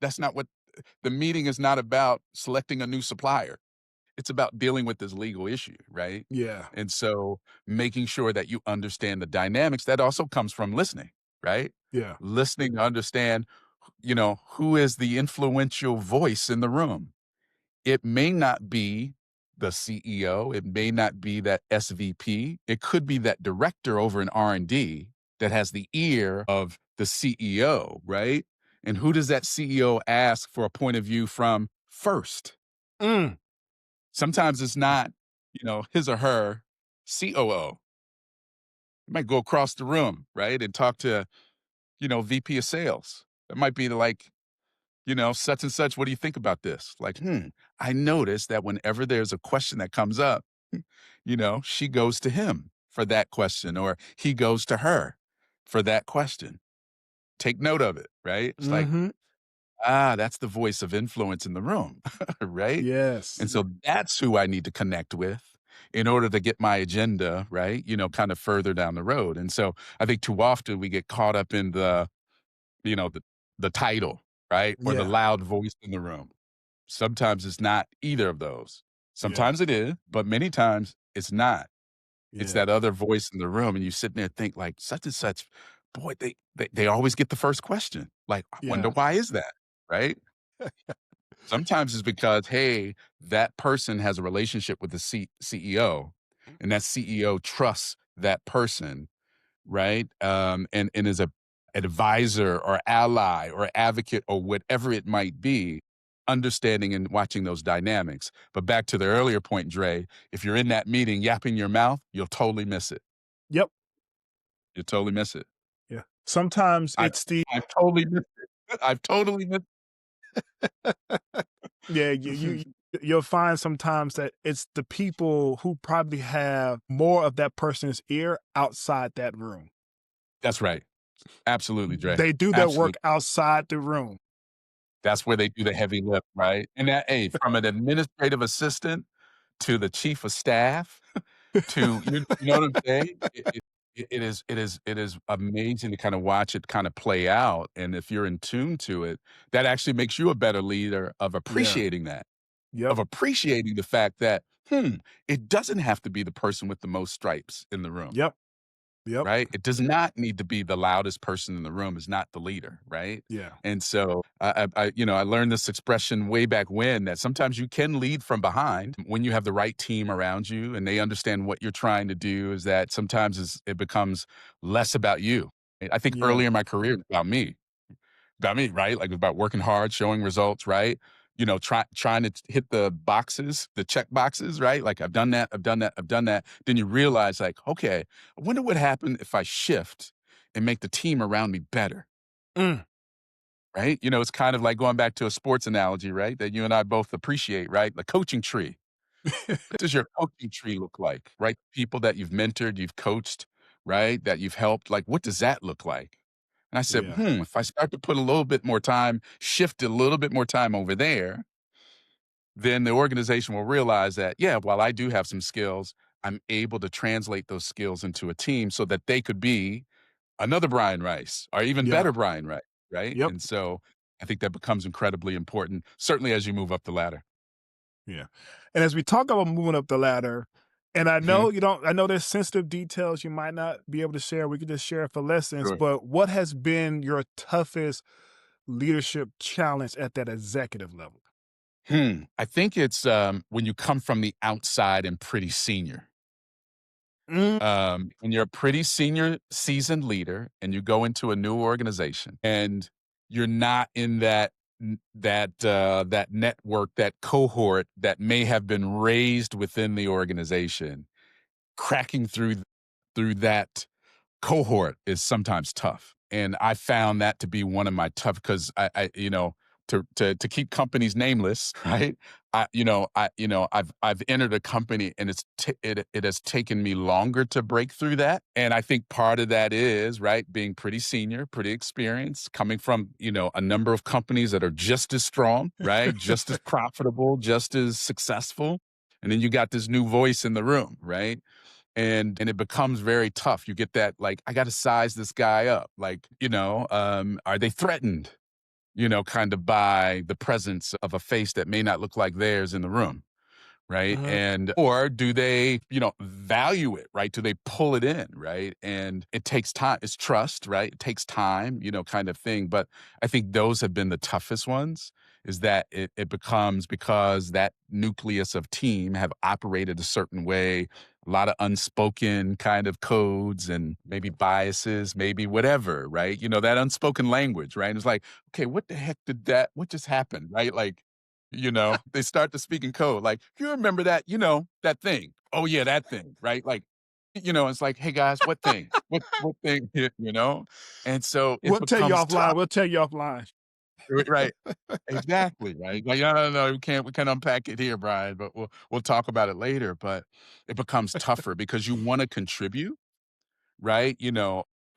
A: That's not what the meeting is not about selecting a new supplier. It's about dealing with this legal issue, right?
C: Yeah.
A: And so making sure that you understand the dynamics that also comes from listening, right?
C: Yeah.
A: Listening to understand, who is the influential voice in the room. It may not be the CEO, it may not be that SVP, it could be that director over in R&D that has the ear of the CEO, right? And who does that CEO ask for a point of view from first?
C: Mm.
A: Sometimes it's not, his or her COO. You might go across the room, right, and talk to, VP of sales. That might be like, such and such, what do you think about this? Like, I noticed that whenever there's a question that comes up, she goes to him for that question, or he goes to her for that question. Take note of it, right? It's like,
C: Mhm.
A: that's the voice of influence in the room, right?
C: Yes.
A: And so that's who I need to connect with in order to get my agenda, right? Kind of further down the road. And so I think too often we get caught up in you know, the, the title, right? Or the
C: Yeah.
A: loud voice in the room. Sometimes it's not either of those.
C: Yeah.
A: Sometimes it is, but many times it's not. It's
C: Yeah.
A: that other voice in the room, and you sit there and think like such and such, boy, they always get the first question. Like, I wonder
C: Yeah.
A: why is that, right? Sometimes it's because, hey, that person has a relationship with the CEO, and that CEO trusts that person, right? And is a advisor or ally or advocate or whatever it might be, understanding and watching those dynamics. But back to the earlier point, Dre, if you're in that meeting yapping your mouth, you'll totally miss it.
C: Yep.
A: You'll totally miss it.
C: Yeah. Sometimes
A: I
C: it's the
A: I've totally missed it. I've totally missed
C: yeah,
A: it.
C: you'll find sometimes that it's the people who probably have more of that person's ear outside that room.
A: That's right. Absolutely, Dre.
C: They do their work
A: Absolutely.
C: outside the room.
A: That's where they do the heavy lift, right? And that, hey, from an administrative assistant to the chief of staff to you know what I'm saying? It is amazing to kinda watch it kinda play out, and if you're in tune to it, that actually makes you a better leader of
C: Yeah.
A: appreciating that,
C: Yep.
A: of appreciating the fact that, it doesn't have to be the person with the most stripes in the room.
C: Yep. Yep.
A: Right? It does not need to be the loudest person in the room is not the leader, right?
C: Yeah.
A: And so I learned this expression way back when that sometimes you can lead from behind when you have the right team around you and they understand what you're trying to do is that sometimes it becomes less about you. I think
C: Yeah.
A: earlier in my career, it was about me, right? Like, about working hard, showing results, right? Trying to hit the boxes, the check boxes, right? Like, I've done that, I've done that, I've done that. Then you realize, like, okay, I wonder what happened if I shift and make the team around me better,
C: Mm.
A: right? It's kind of like going back to a sports analogy, right? That you and I both appreciate, right? The coaching tree. What does your coaching tree look like, right? People that you've mentored, you've coached, right? That you've helped. Like, what does that look like? And I said,
C: Yeah.
A: if I start to put a little bit more time, shift a little bit more time over there, then the organization will realize that, yeah, while I do have some skills, I'm able to translate those skills into a team so that they could be another Brian Rice or even
C: Yeah.
A: better Brian Rice, right?
C: Yep.
A: And so I think that becomes incredibly important, certainly as you move up the ladder.
C: Yeah. And as we talk about moving up the ladder, and I
A: Mhm.
C: know you don't, I know there's sensitive details you might not be able to share. We could just share for lessons,
A: Sure.
C: but what has been your toughest leadership challenge at that executive level?
A: I think it's when you come from the outside and pretty senior.
C: Mm.
A: When you're a pretty senior seasoned leader and you go into a new organization and you're not in that network, that cohort that may have been raised within the organization, cracking through that cohort is sometimes tough. And I found that to be one of my tough because to keep companies nameless, right? I've entered a company and it has taken me longer to break through that. And I think part of that is, right, being pretty senior, pretty experienced, coming from, a number of companies that are just as strong, right? Just as profitable, just as successful. And then you got this new voice in the room, right? And it becomes very tough. You get that, like, I got to size this guy up. Like, are they threatened? Kind of by the presence of a face that may not look like theirs in the room, right?
C: Mhm.
A: And or do they, value it, right? Do they pull it in, right? And it takes time. It's trust, right? It takes time, kind of thing. But I think those have been the toughest ones is that it becomes because that nucleus of team have operated a certain way, a lot of unspoken kind of codes and maybe biases, maybe whatever, right? That unspoken language, right? It's like, okay, what the heck what just happened, right? Like, they start to speak in code. Like, you remember that, that thing. Oh yeah, that thing, right? Like, It's like, "Hey, guys, what thing? What thing?" You know? And so it
C: We'll tell you
A: becomes
C: offline.
A: tough.
C: We'll tell you offline.
A: Right. Exactly, right? Like, "No, no, no, we can't unpack it here, Brian, but we'll talk about it later," but it becomes tougher because you wanna contribute, right?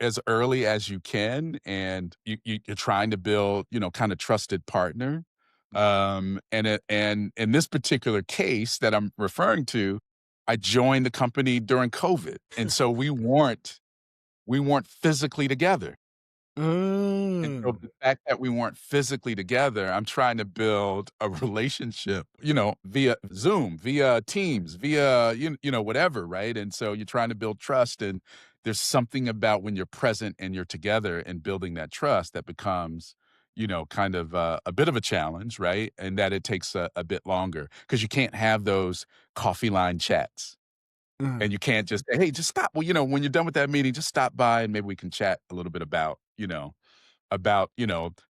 A: As early as you can, and you're trying to build, kind of trusted partner. And in this particular case that I'm referring to, I joined the company during COVID, and so we weren't physically together. And so
C: Mm.
A: the fact that we weren't physically together, I'm trying to build a relationship, via Zoom, via Teams, via, whatever, right? And so you're trying to build trust. And there's something about when you're present and you're together and building that trust that becomes, kind of a bit of a challenge, right? And that it takes a bit longer because you can't have those coffee line chats.
C: Mm.
A: And you can't just say, hey, just stop. Well, when you're done with that meeting, just stop by and maybe we can chat a little bit about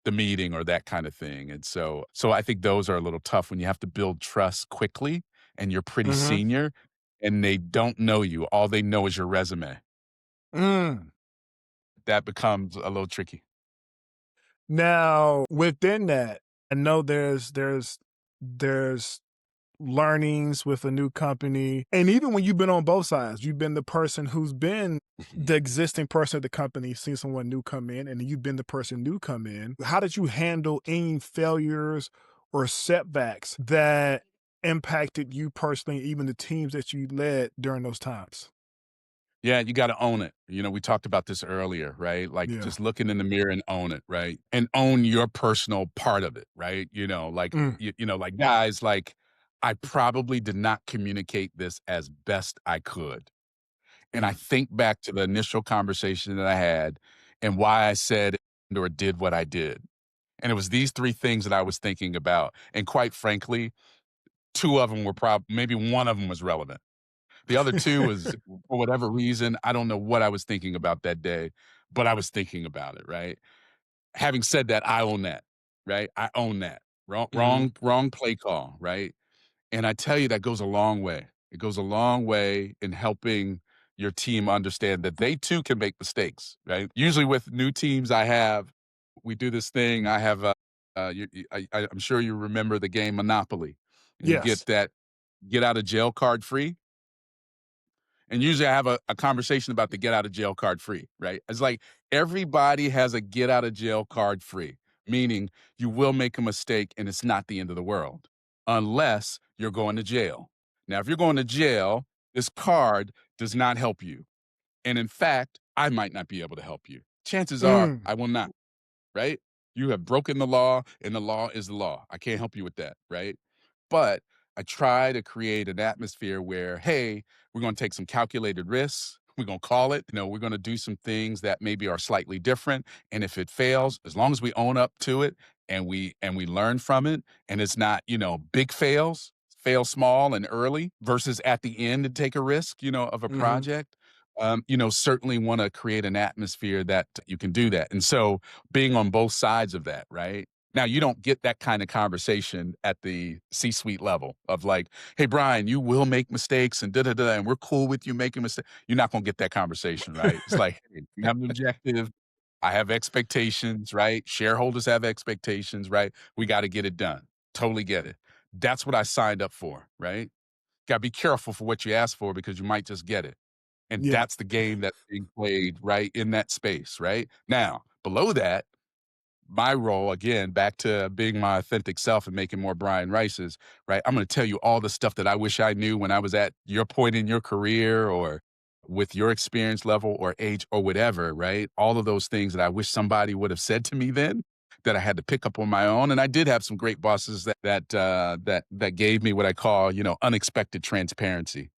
A: the meeting or that kind of thing. And so I think those are a little tough when you have to build trust quickly and you're pretty
C: Mhm.
A: senior and they don't know you. All they know is your resume.
C: Mm.
A: That becomes a little tricky.
C: Now, within that, I know there's learnings with a new company. And even when you've been on both sides, you've been the person who's been
A: Mhm.
C: the existing person of the company, seen someone new come in, and then you've been the person new come in. How did you handle any failures or setbacks that impacted you personally, even the teams that you led during those times?
A: Yeah, you got to own it. We talked about this earlier, right? Like
C: Yeah.
A: just looking in the mirror and own it, right? And own your personal part of it, right?
C: Mm.
A: Like guys, like I probably did not communicate this as best I could. And I
C: Mm.
A: think back to the initial conversation that I had and why I said or did what I did. And it was these 3 things that I was thinking about. And quite frankly, 2 of them were maybe one of them was relevant. The other 2 was for whatever reason, I don't know what I was thinking about that day, but I was thinking about it, right? Having said that, I own that, right? I own that. Wrong,
C: Mhm.
A: wrong, wrong play call, right? And I tell you that goes a long way. It goes a long way in helping your team understand that they too can make mistakes, right? Usually with new teams we do this thing. I have I'm sure you remember the game Monopoly, and you get
C: Yes.
A: that get out of jail card free. And usually I have a conversation about the get out of jail card free, right? It's like everybody has a get out of jail card free, meaning you will make a mistake and it's not the end of the world unless you're going to jail. Now, if you're going to jail, this card does not help you. And in fact, I might not be able to help you. Chances are
C: Mm.
A: I will not, right? You have broken the law, and the law is the law. I can't help you with that, right? But I try to create an atmosphere where, hey, we're going to take some calculated risks. We're going to call it. We're going to do some things that maybe are slightly different. And if it fails, as long as we own up to it and we learn from it, and it's not, big fails, fail small and early versus at the end to take a risk, of a
C: Mhm.
A: project. Certainly want to create an atmosphere that you can do that. And so being on both sides of that, right? Now, you don't get that kind of conversation at the C-suite level of like, "Hey, Brian, you will make mistakes and da da da, and we're cool with you making mistakes." You're not gonna get that conversation, right? It's like, "Hey, you have an objective. I have expectations, right? Shareholders have expectations, right? We gotta get it done." Totally get it. That's what I signed up for, right? Gotta be careful for what you ask for because you might just get it. And
C: Yeah.
A: that's the game that's being played right in that space, right? Now, below that, my role, again, back to being my authentic self and making more Brian Rices, right? I'm going to tell you all the stuff that I wish I knew when I was at your point in your career or with your experience level or age or whatever, right? All of those things that I wish somebody would have said to me then that I had to pick up on my own. And I did have some great bosses that gave me what I call, unexpected transparency.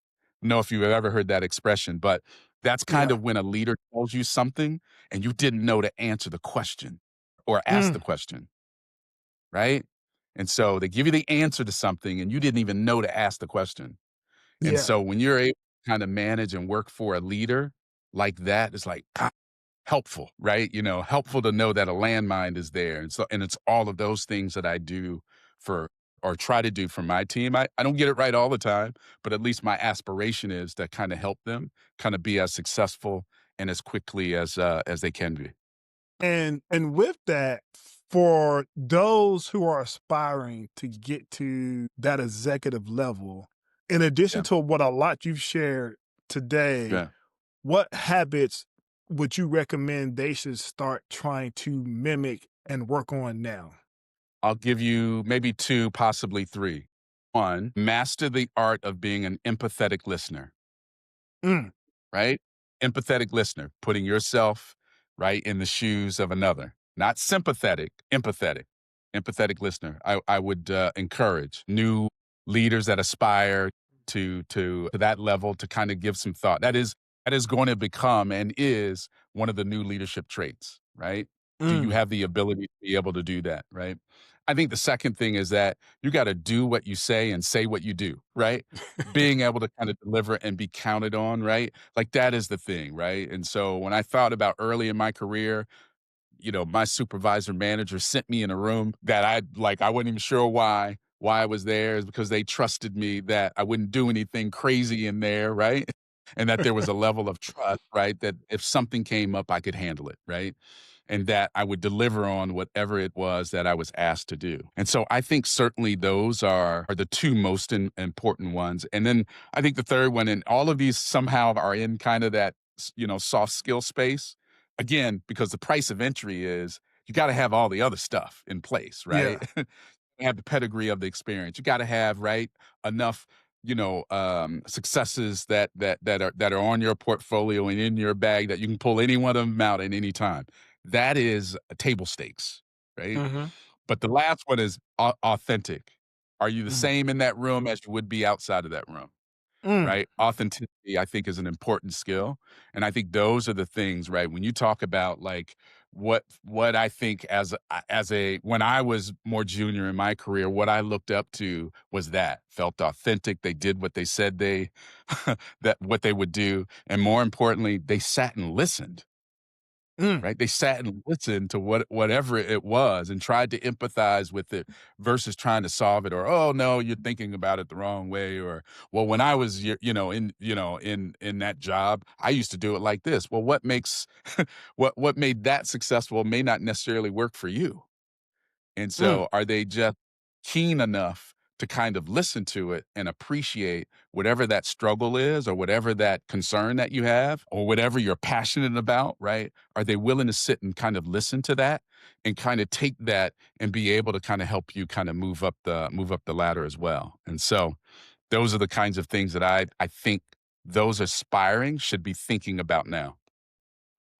A: I don't know if you've ever heard that expression, but that's kind
C: Yeah.
A: of when a leader tells you something and you didn't know to answer the question or ask the
C: Mm.
A: question, right? And so they give you the answer to something and you didn't even know to ask the question. And
C: Yeah.
A: so when you're able to kind of manage and work for a leader like that, it's like helpful, right? Helpful to know that a landmine is there. And so, and it's all of those things that I do for or try to do for my team. I don't get it right all the time, but at least my aspiration is to kind of help them kind of be as successful and as quickly as they can be.
C: And with that, for those who are aspiring to get to that executive level, in addition
A: Yeah.
C: to what a lot you've shared today,
A: Yeah.
C: what habits would you recommend they should start trying to mimic and work on now?
A: I'll give you maybe two, possibly three. One, master the art of being an empathetic listener.
C: Mm,
A: Right? Empathetic listener, putting yourself right in the shoes of another, not sympathetic, empathetic, empathetic listener. I would encourage new leaders that aspire to that level to kind of give some thought. That is going to become and is one of the new leadership traits, right? Do you
C: mm.
A: have the ability to be able to do that, right? I think the second thing is that you got to do what you say what you do, right? Being able to kind of deliver and be counted on, right? Like that is the thing, right? And so when I thought about early in my career, my supervisor manager sent me in a room that I wasn't even sure why I was there is because they trusted me that I wouldn't do anything crazy in there, right? And that there was a level of trust, right? That if something came up, I could handle it, right? And that I would deliver on whatever it was that I was asked to do. And so I think certainly those are the two most important ones. And then I think the third one, and all of these somehow are in kind of that, soft skill space. Again, because the price of entry is you got to have all the other stuff in place, right?
C: Yeah.
A: Have the pedigree of the experience. You got to have right enough, successes that are on your portfolio and in your bag that you can pull any one of them out at any time. That is table stakes, right?
C: Mhm.
A: But the last one is authentic. Are you the
C: Mm.
A: same in that room as you would be outside of that room?
C: Mm.
A: Right? Authenticity, I think, is an important skill, and I think those are the things, right? When you talk about, like, what I think as a when I was more junior in my career, what I looked up to was that. Felt authentic, they did what they said they that what they would do, and more importantly, they sat and listened.
C: Mm.
A: Right? They sat and listened to whatever it was and tried to empathize with it versus trying to solve it or, "Oh, no, you're thinking about it the wrong way," or, "Well, when I was in that job, I used to do it like this." Well, what makes what made that successful may not necessarily work for you. And
C: Mm.
A: so are they just keen enough to kind of listen to it and appreciate whatever that struggle is or whatever that concern that you have or whatever you're passionate about, right? Are they willing to sit and kind of listen to that and kind of take that and be able to kind of help you kind of move up the ladder as well? And so those are the kinds of things that I think those aspiring should be thinking about now.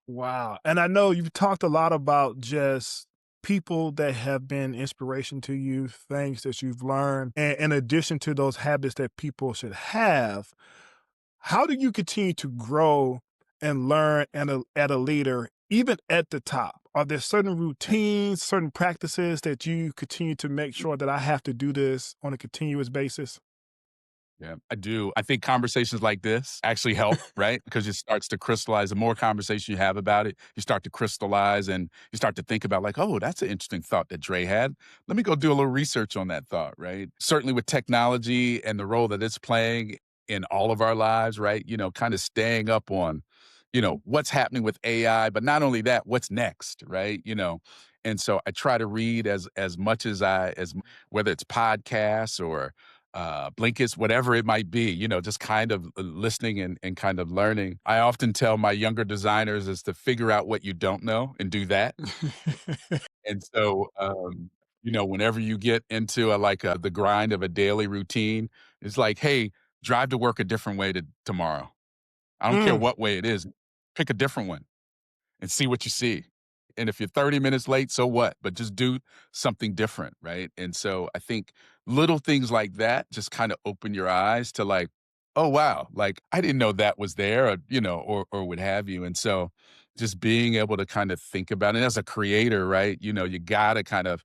C: Wow. And I know you've talked a lot about just people that have been inspiration to you, things that you've learned, and in addition to those habits that people should have, how do you continue to grow and learn at a leader, even at the top? Are there certain routines, certain practices that you continue to make sure that I have to do this on a continuous basis?
A: Yeah, I do. I think conversations like this actually help, right? Because it starts to crystallize. The more conversation you have about it, you start to crystallize and you start to think about, like, oh, that's an interesting thought that Dre had. Let me go do a little research on that thought, right? Certainly with technology and the role that it's playing in all of our lives, right? Kind of staying up on, what's happening with AI, but not only that, what's next, right? And so I try to read as much as whether it's podcasts or Blinkist, whatever it might be, just kind of listening and kind of learning. I often tell my younger designers is to figure out what you don't know and do that. And so, whenever you get into the grind of a daily routine, it's like, hey, drive to work a different way tomorrow. I don't care
C: Mm.
A: what way it is. Pick a different one and see what you see. And if you're 30 minutes late, so what? But just do something different, right? And so I think little things like that just kind of open your eyes to like, oh wow, like I didn't know that was there, or what have you. And so just being able to kind of think about it as a creator, right? You gotta kind of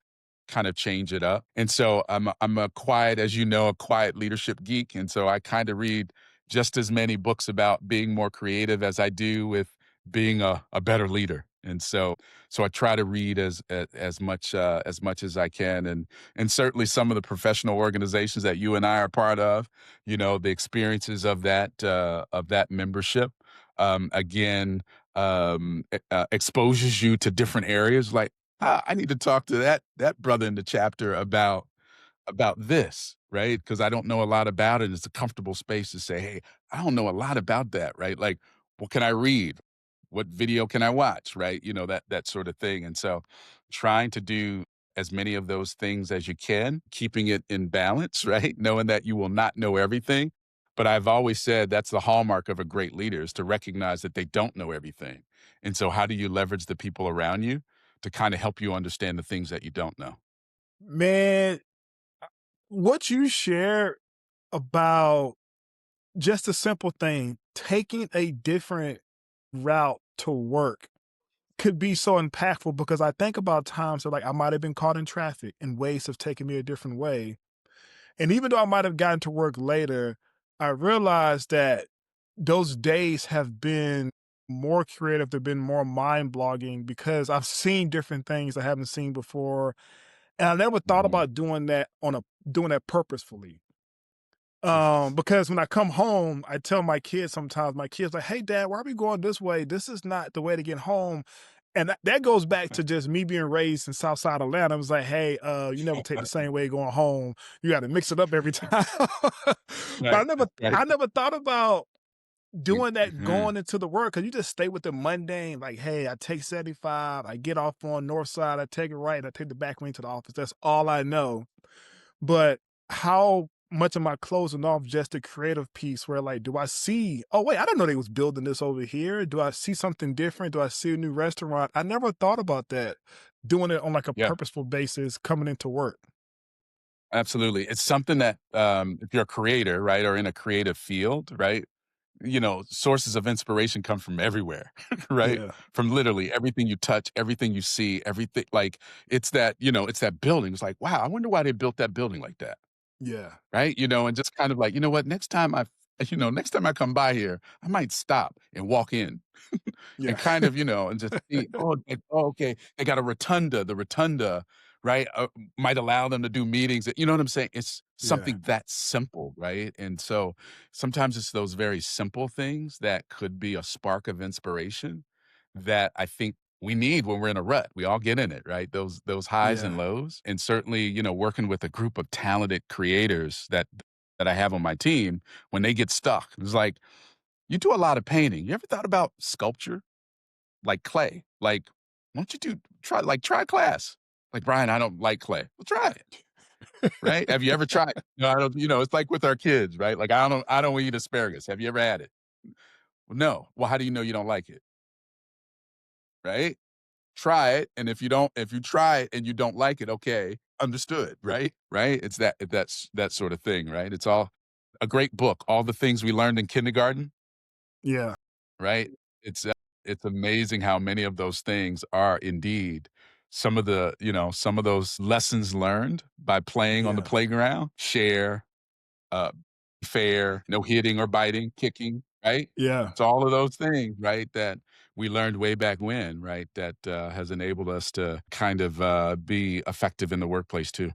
A: change it up. And so I'm a quiet, as you know, a quiet leadership geek. And so I kind of read just as many books about being more creative as I do with being a better leader. And so I try to read as much as I can, and certainly some of the professional organizations that you and I are part of, the experiences of that membership, again, exposes you to different areas. Like, I need to talk to that brother in the chapter about this, right? Because I don't know a lot about it. It's a comfortable space to say, "Hey, I don't know a lot about that," right? Like, what can I read? What video can I watch, right? That sort of thing. And so trying to do as many of those things as you can, keeping it in balance, right? Knowing that you will not know everything. But I've always said that's the hallmark of a great leader is to recognize that they don't know everything. And so how do you leverage the people around you to kind of help you understand the things that you don't know?
C: Man, what you share about just a simple thing, taking a different route to work could be so impactful because I think about times that like I might have been caught in traffic and ways have taken me a different way. And even though I might have gotten to work later, I realized that those days have been more creative. They've been more mind blogging because I've seen different things I haven't seen before. And I never thought
A: Mhm.
C: about doing that purposefully.
A: Yes.
C: Because when I come home, I tell my kids sometimes, my kids like, "Hey dad, why are we going this way? This is not the way to get home." And that goes back to just me being raised in Southside Atlanta. I was like, "Hey, you never take the same way going home. You got to mix it up every time." But
A: Right, right.
C: I never thought about doing that
A: Mhm.
C: going into the work because you just stay with the mundane. Like, hey, I take 75, I get off on North Side, I take it right, and I take the back lane to the office. That's all I know. But how much am I closing off just the creative piece where like, do I see, oh wait, I didn't know they was building this over here. Do I see something different? Do I see a new restaurant? I never thought about that. Doing it on like a
A: Yeah.
C: purposeful basis coming into work.
A: Absolutely. It's something that, if you're a creator, right, or in a creative field, right, sources of inspiration come from everywhere, right?
C: Yeah.
A: From literally everything you touch, everything you see, everything. Like it's that building. It's like, wow, I wonder why they built that building like that,
C: Yeah.
A: right? And just kind of like, you know what? Next time I come by here, I might stop and walk in
C: Yeah.
A: and kind of, and just see, oh, like, oh, okay, they got a rotunda. The rotunda, right, might allow them to do meetings. You know what I'm saying? It's
C: Yeah.
A: something that simple, right? And so sometimes it's those very simple things that could be a spark of inspiration that I think we need when we're in a rut. We all get in it, right? Those highs and
C: Yeah.
A: lows. And certainly, working with a group of talented creators that I have on my team, when they get stuck, it's like, you do a lot of painting. You ever thought about sculpture? Like clay. Like, why don't you try a class? Like, "Brian, I don't like clay." Well, try it, right? Have you ever tried? No, I don't, it's like with our kids, right? Like, I don't eat asparagus. Have you ever had it? Well, no. Well, how do you know you don't like it, right? Try it, and if you try it and you don't like it, okay, understood, right? Right? That's that sort of thing, right? It's all a great book, All the Things We Learned in Kindergarten.
C: Yeah.
A: Right? It's amazing how many of those things are indeed some of those lessons learned by playing on the
C: Yeah.
A: playground, share, uh, fair, no hitting or biting, kicking, right?
C: Yeah.
A: It's all of those things, right, that we learned way back when, right, that, has enabled us to kind of, be effective in the workplace too.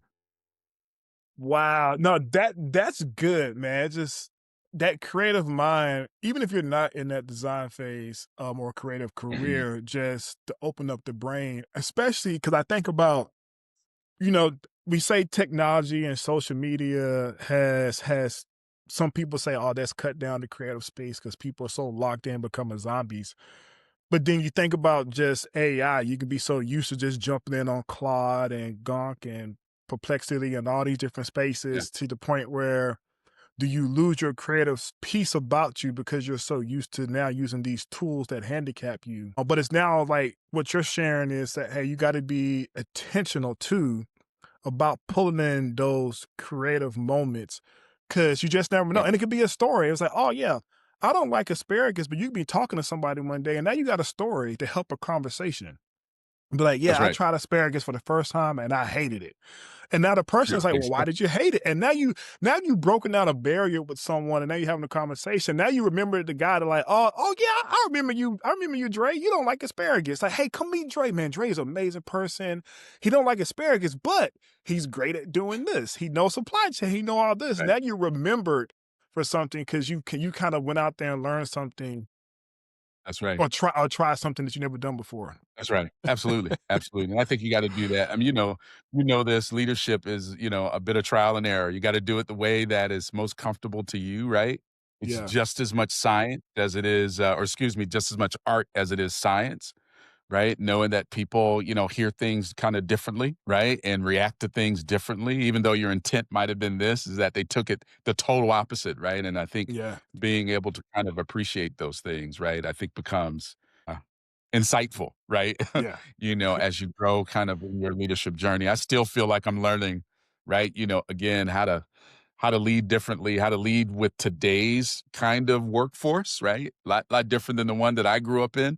C: Wow. No, that's good, man. It's just that creative mind, even if you're not in that design phase, or creative
A: Mhm.
C: career, just to open up the brain, especially because I think about, we say technology and social media has some people say, oh, that's cut down the creative space because people are so locked in, becoming zombies. But then you think about just AI, you can be so used to just jumping in on Claude and Gonk and Perplexity and all these different
A: Yeah,
C: spaces to the point where do you lose your creative piece about you because you're so used to now using these tools that handicap you? But it's now like what you're sharing is that, hey, you got to be intentional too about pulling in those creative moments because you just never know.
A: yeah.
C: And it could be a story. It's like, oh, yeah, I don't like asparagus, but you could be talking to somebody one day and now you got a story to help a conversation. Be like,
A: That's
C: yeah, I
A: right.
C: tried asparagus for the first time and I hated it. And now the person
A: Yeah,
C: is like, well, why
A: exactly.
C: did you hate it? And now you've broken down a barrier with someone and now you're having a conversation. Now you remember the guy that like, oh yeah, I remember you. I remember you, Drae. You don't like asparagus. Like, hey, come meet Drae, man. Drae is an amazing person. He don't like asparagus, but he's great at doing this. He knows supply chain. He know all this.
A: Right.
C: Now you remembered for something because you kind of went out there and learned something
A: That's right.
C: or try something that you never done before.
A: That's right. Absolutely, absolutely, and I think you gotta do that. I mean, this leadership is, a bit of trial and error. You gotta do it the way that is most comfortable to you, right? It's
C: Yeah.
A: just as much science as it is, or excuse me, just as much art as it is science, right? Knowing that people, hear things kinda differently, right? And react to things differently, even though your intent might have been this, is that they took it the total opposite, right? And I think
C: Yeah.
A: being able to kind of appreciate those things, right, I think becomes, uh, insightful, right?
C: Yeah.
A: As you grow kind of in your leadership journey. I still feel like I'm learning, right? Again, how to lead differently, how to lead with today's kind of workforce, right? Lot different than the one that I grew up in,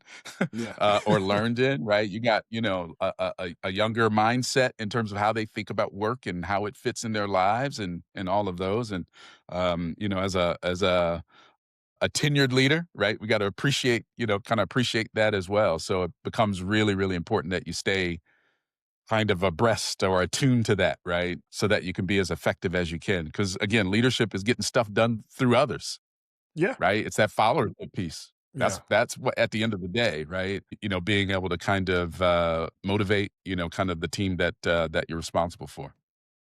C: Yeah.
A: or learned in, right? You got, a younger mindset in terms of how they think about work and how it fits in their lives and all of those. And as a tenured leader, right? We got to appreciate, kind of appreciate that as well. So it becomes really, really important that you stay kind of abreast or attuned to that, right? So that you can be as effective as you can. Because again, leadership is getting stuff done through others,
C: Yeah.
A: right? It's that followership piece.
C: Yeah.
A: That's what at the end of the day, right? Being able to kind of motivate, kind of the team that you're responsible for.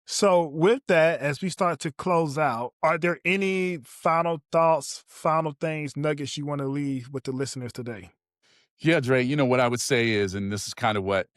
C: So with that, as we start to close out, are there any final thoughts, final things, nuggets you want to leave with the listeners today?
A: Yeah, Dre, what I would say is, and this is kind of what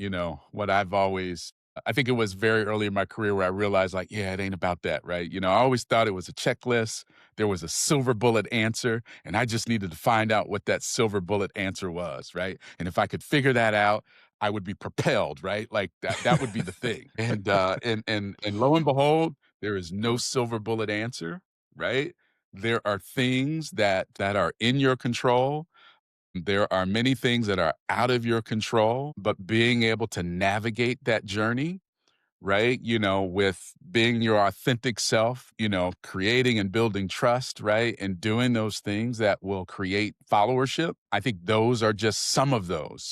A: I've always, I think it was very early in my career where I realized like, yeah, it ain't about that, right? I always thought it was a checklist. There was a silver bullet answer, and I just needed to find out what that silver bullet answer was, right? And if I could figure that out, I would be propelled, right? Like that would be the thing. And lo and behold, there is no silver bullet answer, right? There are things that are in your control. There are many things that are out of your control, but being able to navigate that journey, right? With being your authentic self, creating and building trust, right? And doing those things that will create followership. I think those are just some of those,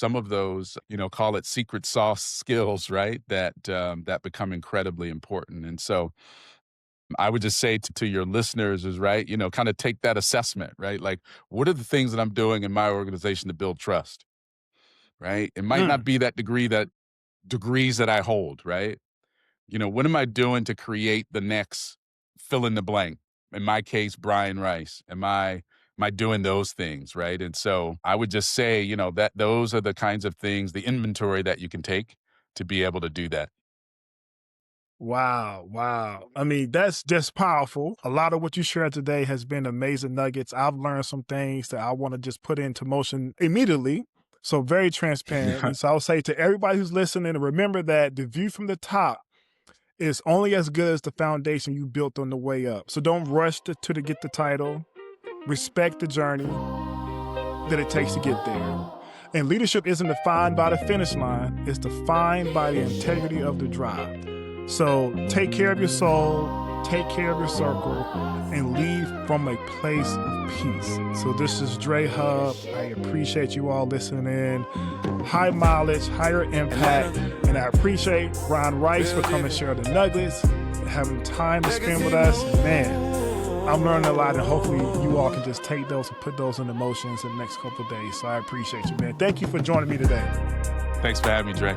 A: call it secret sauce skills, right? That become incredibly important. And so I would just say to your listeners is, right, kind of take that assessment, right? Like, what are the things that I'm doing in my organization to build trust, right? It might not
C: Mm.
A: be that degrees that I hold, right? What am I doing to create the next fill in the blank? In my case, Brian Rice. Am I doing those things, right? And so I would just say, that those are the kinds of things, the inventory that you can take to be able to do that.
C: Wow, wow. I mean, that's just powerful. A lot of what you shared today has been amazing nuggets. I've learned some things that I want to just put into motion immediately. So very transparent. And so I'll say to everybody who's listening, remember that the view from the top is only as good as the foundation you built on the way up. So don't rush to get the title. Respect the journey that it takes to get there. And leadership isn't defined by the finish line, it's defined by the integrity of the drive. So take care of your soul, take care of your circle, and leave from a place of peace. So this is Drae Hubb. I appreciate you all listening in. High mileage, higher impact, and I appreciate Brian Rice for coming and share the nuggets, and having time to spend with us. Man, I'm learning a lot, and hopefully you all can just take those and put those into motions in the next couple of days. So I appreciate you, man. Thank you for joining me today.
A: Thanks for having me, Dre.